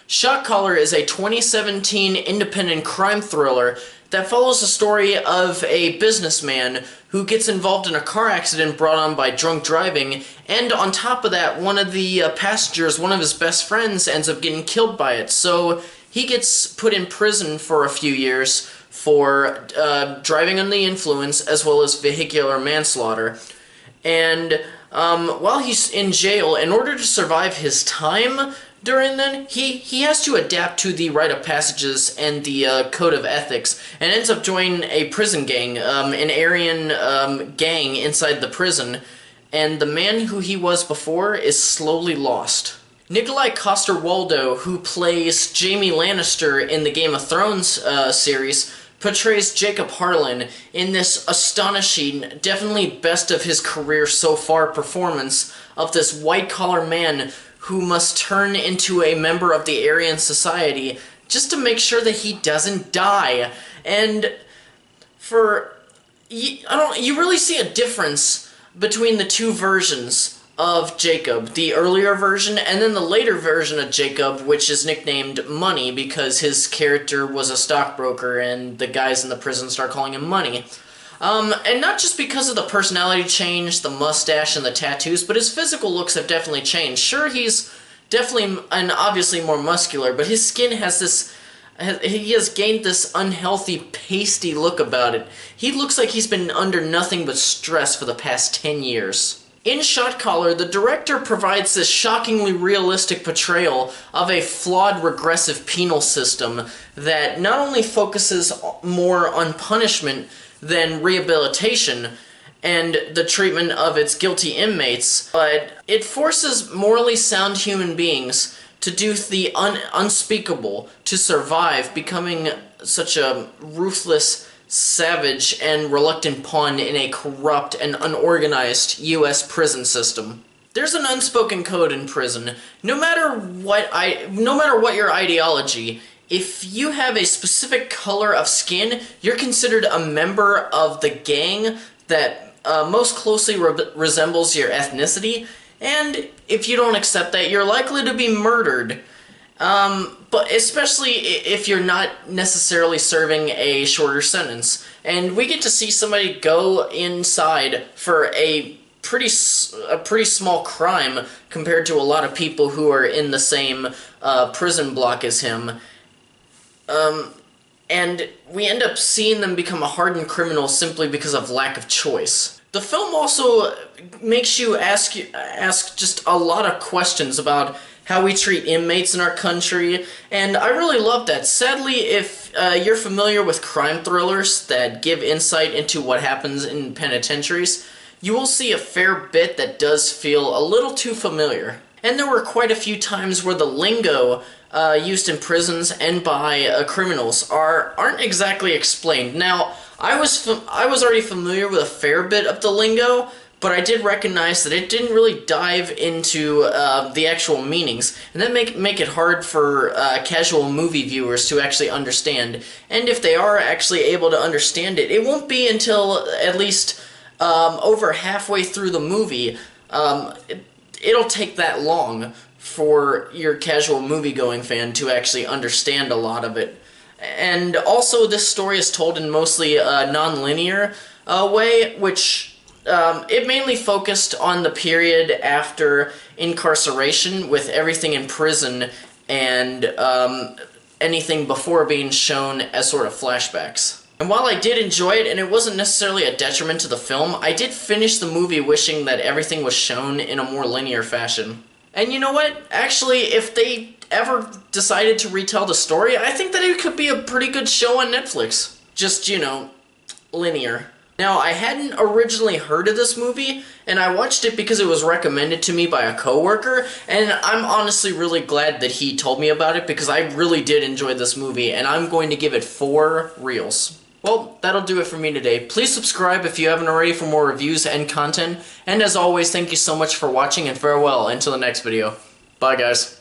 Shot Caller is a 2017 independent crime thriller that follows the story of a businessman who gets involved in a car accident brought on by drunk driving, and on top of that, one of the passengers, one of his best friends, ends up getting killed by it. So he gets put in prison for a few years for driving under the influence as well as vehicular manslaughter. And while he's in jail, in order to survive his time during then, he has to adapt to the rite of passages and the code of ethics, and ends up joining a prison gang, an Aryan gang inside the prison, and the man who he was before is slowly lost. Nikolai Coster-Waldau, who plays Jaime Lannister in the Game of Thrones series, portrays Jacob Harlan in this astonishing, definitely best of his career so far performance of this white-collar man who must turn into a member of the Aryan society just to make sure that he doesn't die. And you really see a difference between the two versions of Jacob, the earlier version and then the later version of Jacob, which is nicknamed Money because his character was a stockbroker and the guys in the prison start calling him Money. And not just because of the personality change, the mustache, and the tattoos, but his physical looks have definitely changed. Sure, he's definitely and obviously more muscular, but his skin has this... he has gained this unhealthy, pasty look about it. He looks like he's been under nothing but stress for the past 10 years. In Shot Caller, the director provides this shockingly realistic portrayal of a flawed regressive penal system that not only focuses more on punishment than rehabilitation and the treatment of its guilty inmates, but it forces morally sound human beings to do the unspeakable to survive, becoming such a ruthless, savage, and reluctant pawn in a corrupt and unorganized U.S. prison system. There's an unspoken code in prison. No matter what your ideology, if you have a specific color of skin, you're considered a member of the gang that most closely resembles your ethnicity, and if you don't accept that, you're likely to be murdered. But especially if you're not necessarily serving a shorter sentence. And we get to see somebody go inside for a pretty small crime compared to a lot of people who are in the same prison block as him. And we end up seeing them become a hardened criminal simply because of lack of choice. The film also makes you ask just a lot of questions about how we treat inmates in our country, and I really love that. Sadly, if you're familiar with crime thrillers that give insight into what happens in penitentiaries, you will see a fair bit that does feel a little too familiar. And there were quite a few times where the lingo used in prisons and by criminals aren't exactly explained. Now, I was already familiar with a fair bit of the lingo, but I did recognize that it didn't really dive into the actual meanings, and that make it hard for casual movie viewers to actually understand. And if they are actually able to understand it, it won't be until at least over halfway through the movie. It'll take that long for your casual movie-going fan to actually understand a lot of it. And also, this story is told in mostly a non-linear way, which it mainly focused on the period after incarceration, with everything in prison and anything before being shown as sort of flashbacks. And while I did enjoy it, and it wasn't necessarily a detriment to the film, I did finish the movie wishing that everything was shown in a more linear fashion. And you know what? Actually, if they ever decided to retell the story, I think that it could be a pretty good show on Netflix. Just, you know, linear. Now, I hadn't originally heard of this movie, and I watched it because it was recommended to me by a coworker, and I'm honestly really glad that he told me about it because I really did enjoy this movie, and I'm going to give it 4 reels. Well, that'll do it for me today. Please subscribe if you haven't already for more reviews and content, and as always, thank you so much for watching, and farewell until the next video. Bye, guys.